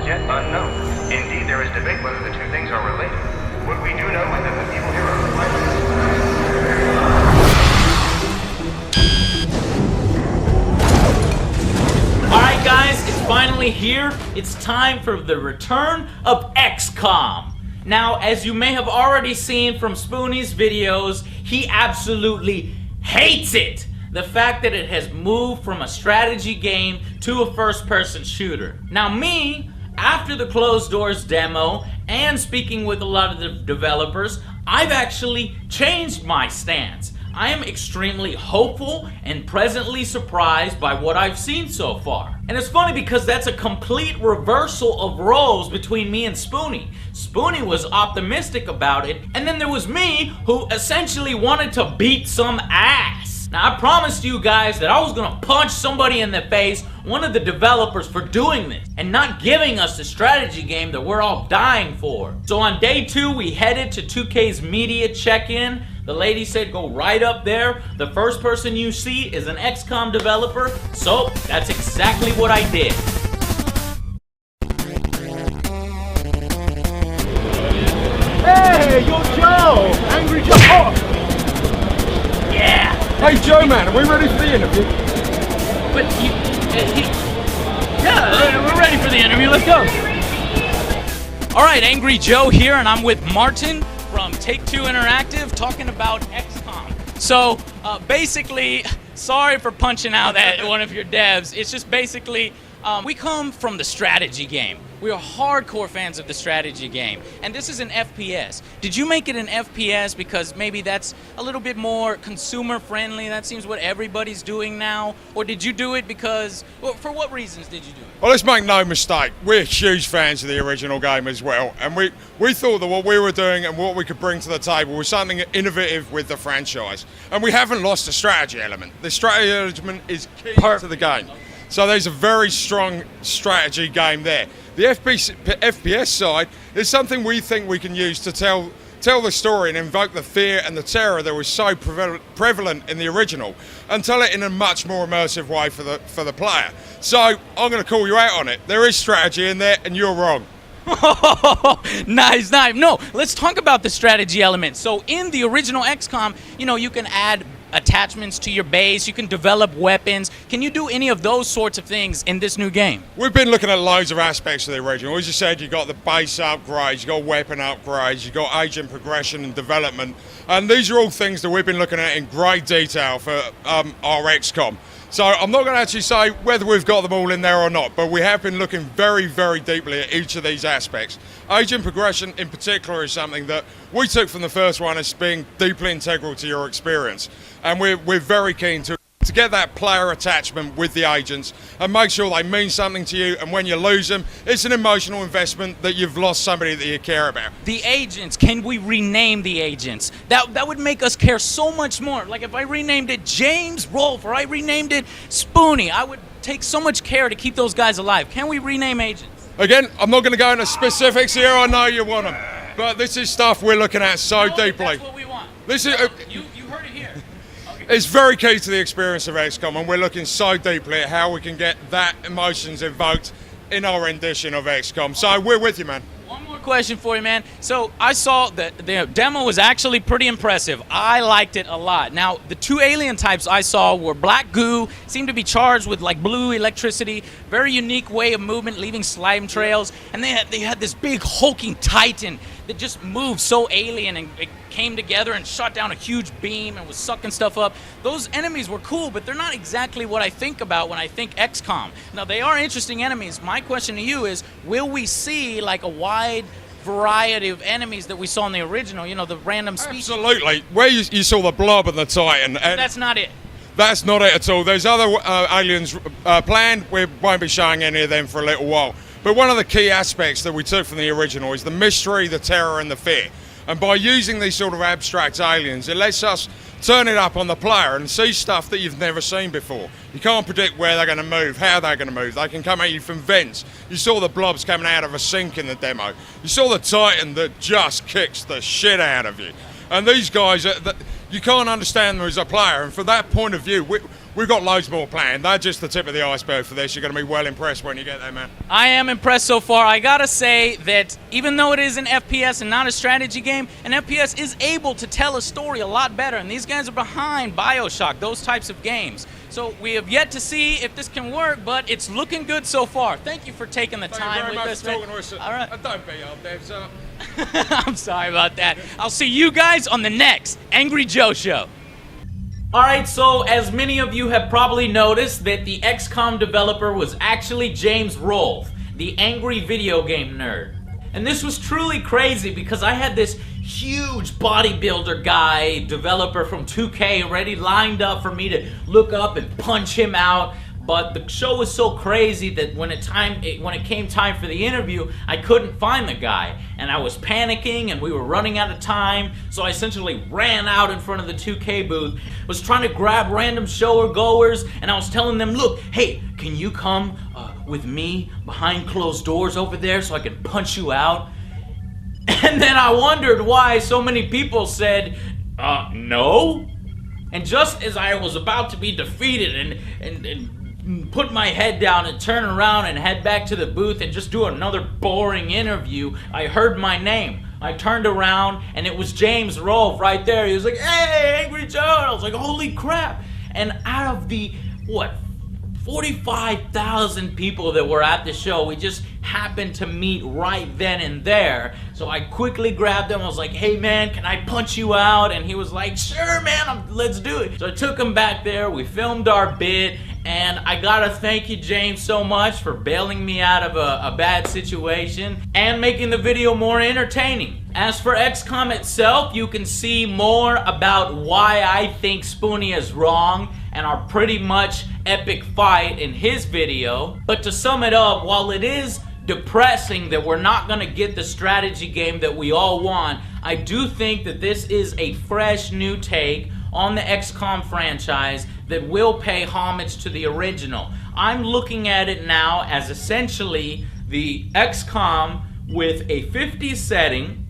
yet unknown. Indeed, there is debate whether the two things are related. What we do know is that the people here are Alright guys, it's finally here. It's time for the return of XCOM. Now, as you may have already seen from Spoonie's videos, he absolutely hates it. The fact that it has moved from a strategy game to a first-person shooter. Now me, after the closed doors demo and speaking with a lot of the developers, I've actually changed my stance. I am extremely hopeful and pleasantly surprised by what I've seen so far. And it's funny because that's a complete reversal of roles between me and Spoonie. Spoonie was optimistic about it, and then there was me who essentially wanted to beat some ass. Now I promised you guys that I was gonna punch somebody in the face, one of the developers, for doing this and not giving us the strategy game that we're all dying for. So on day 2 we headed to 2K's media check-in. The lady said go right up there. The first person you see is an XCOM developer. So that's exactly what I did. Hey, you're Joe! Angry Joe! Oh. Yeah! Hey Joe man, are we ready for the interview? But yeah, we're ready for the interview. Let's go. All right, Angry Joe here, and I'm with Martin from Take-Two Interactive talking about XCOM. So basically, sorry for punching out at one of your devs. It's just basically, we come from the strategy game. We are hardcore fans of the strategy game, and this is an FPS. Did you make it an FPS because maybe that's a little bit more consumer friendly? That seems what everybody's doing now. Or did you do it because, well, for what reasons did you do it? Well, let's make no mistake, we're huge fans of the original game as well, and we thought that what we were doing and what we could bring to the table was something innovative with the franchise. And we haven't lost the strategy element. The strategy element is key to the game. So there's a very strong strategy game there. The FPS side is something we think we can use to tell the story and invoke the fear and the terror that was so prevalent in the original, and tell it in a much more immersive way for the player. So I'm going to call you out on it. There is strategy in there, and you're wrong. Nice. No, let's talk about the strategy element. So in the original XCOM, you know, you can add attachments to your base, you can develop weapons. Can you do any of those sorts of things in this new game? We've been looking at loads of aspects of the original. As you said, you got the base upgrades, you got weapon upgrades, you got agent progression and development, and these are all things that we've been looking at in great detail for our XCOM. So I'm not going to actually say whether we've got them all in there or not, but we have been looking very, very deeply at each of these aspects. Agent progression in particular is something that we took from the first one as being deeply integral to your experience. And we're very keen to get that player attachment with the agents and make sure they mean something to you, and when you lose them, it's an emotional investment that you've lost somebody that you care about. The agents, can we rename the agents? That would make us care so much more. Like if I renamed it James Rolfe or I renamed it Spoonie, I would take so much care to keep those guys alive. Can we rename agents? Again, I'm not going to go into specifics here, I know you want them, but this is stuff we're looking at so deeply. That's what we want. This is, you heard it here. It's very key to the experience of XCOM, and we're looking so deeply at how we can get that emotions evoked in our rendition of XCOM. So we're with you, man. One more question for you, man. So I saw that the demo was actually pretty impressive. I liked it a lot. Now, the 2 alien types I saw were black goo, seemed to be charged with like blue electricity, very unique way of movement, leaving slime trails, and they had this big hulking titan that just moved so alien, and it came together and shot down a huge beam and was sucking stuff up. Those enemies were cool, but they're not exactly what I think about when I think XCOM. Now, they are interesting enemies. My question to you is, will we see like a wide variety of enemies that we saw in the original, you know, the random species? Absolutely. Where you saw the blob and the titan. And that's not it. That's not it at all. There's other aliens planned. We won't be showing any of them for a little while. But one of the key aspects that we took from the original is the mystery, the terror, and the fear. And by using these sort of abstract aliens, it lets us turn it up on the player and see stuff that you've never seen before. You can't predict where they're going to move, how they're going to move. They can come at you from vents. You saw the blobs coming out of a sink in the demo. You saw the Titan that just kicks the shit out of you. And these guys, you can't understand them as a player. And from that point of view, we're we've got loads more planned. They're just the tip of the iceberg for this. You're going to be well impressed when you get there, man. I am impressed so far. I gotta say that even though it is an FPS and not a strategy game, an FPS is able to tell a story a lot better, and these guys are behind BioShock, those types of games. So we have yet to see if this can work, but it's looking good so far. Thank you for taking the time with us, man. All right. Don't be old, devs up. I'm sorry about that. I'll see you guys on the next Angry Joe Show. Alright, so as many of you have probably noticed that the XCOM developer was actually James Rolfe, the angry video game nerd. And this was truly crazy because I had this huge bodybuilder guy, developer from 2K, already lined up for me to look up and punch him out. But the show was so crazy that when it came time for the interview, I couldn't find the guy. And I was panicking and we were running out of time. So I essentially ran out in front of the 2K booth, was trying to grab random shower goers, and I was telling them, look, hey, can you come with me behind closed doors over there so I can punch you out? And then I wondered why so many people said, no? And just as I was about to be defeated and put my head down and turn around and head back to the booth and just do another boring interview, I heard my name. I turned around and it was James Rolfe right there. He was like, hey, Angry Joe. And I was like, holy crap. And out of the, 45,000 people that were at the show, we just happened to meet right then and there. So I quickly grabbed him. I was like, hey man, can I punch you out? And he was like, sure man, let's do it. So I took him back there, we filmed our bit, and I gotta thank you, James, so much for bailing me out of a bad situation and making the video more entertaining. As for XCOM itself, you can see more about why I think Spoonie is wrong and our pretty much epic fight in his video. But to sum it up, while it is depressing that we're not gonna get the strategy game that we all want, I do think that this is a fresh new take on the XCOM franchise that will pay homage to the original. I'm looking at it now as essentially the XCOM with a 50s setting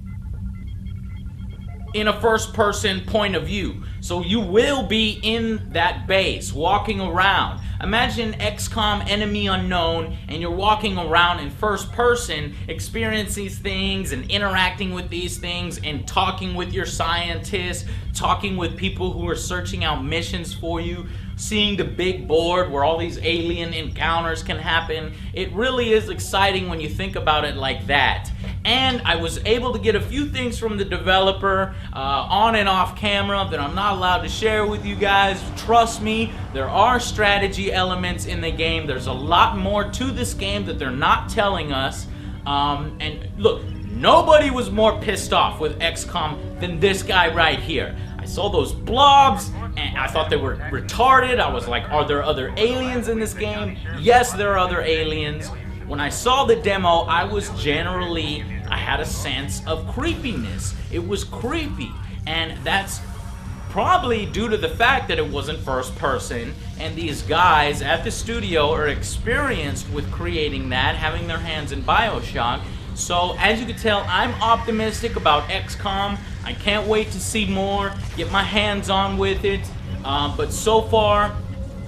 in a first-person point of view. So you will be in that base, walking around. Imagine XCOM Enemy Unknown, and you're walking around in first person, experiencing these things and interacting with these things and talking with your scientists, talking with people who are searching out missions for you, seeing the big board where all these alien encounters can happen. It really is exciting when you think about it like that. And I was able to get a few things from the developer on and off camera that I'm not allowed to share with you guys. Trust me, there are strategy elements in the game. There's a lot more to this game that they're not telling us. And look, nobody was more pissed off with XCOM than this guy right here. I saw those blobs and I thought they were retarded. I was like, are there other aliens in this game? Yes, there are other aliens. When I saw the demo, I had a sense of creepiness. It was creepy, and that's probably due to the fact that it wasn't first person, and these guys at the studio are experienced with creating that, having their hands in BioShock. So as you can tell, I'm optimistic about XCOM. I can't wait to see more, get my hands on with it, but so far,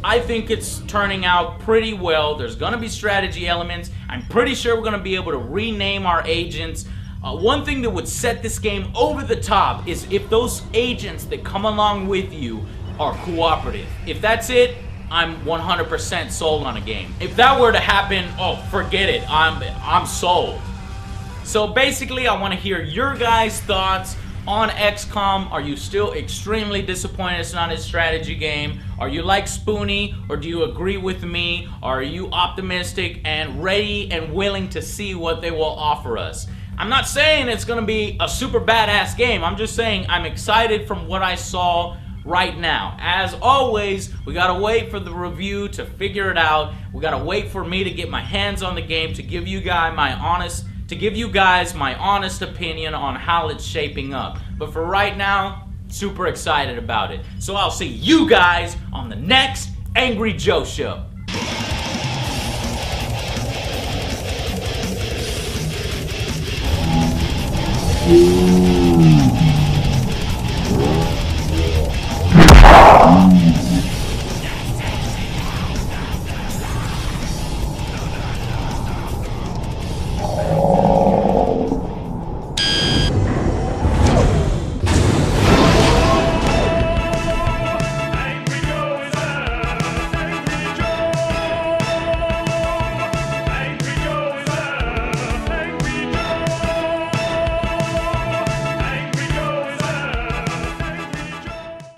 I think it's turning out pretty well. There's gonna be strategy elements. I'm pretty sure we're gonna be able to rename our agents. One thing that would set this game over the top is if those agents that come along with you are cooperative. If that's it, I'm 100% sold on a game. If that were to happen, oh, forget it. I'm sold. So basically, I want to hear your guys' thoughts on XCOM. Are you still extremely disappointed it's not a strategy game? Are you like Spoonie, or do you agree with me? Are you optimistic and ready and willing to see what they will offer us? I'm not saying it's gonna be a super badass game. I'm just saying I'm excited from what I saw right now. As always, we gotta wait for the review to figure it out. We gotta wait for me to get my hands on the game to give you guys my honest opinion on how it's shaping up. But for right now, super excited about it. So I'll see you guys on the next Angry Joe Show.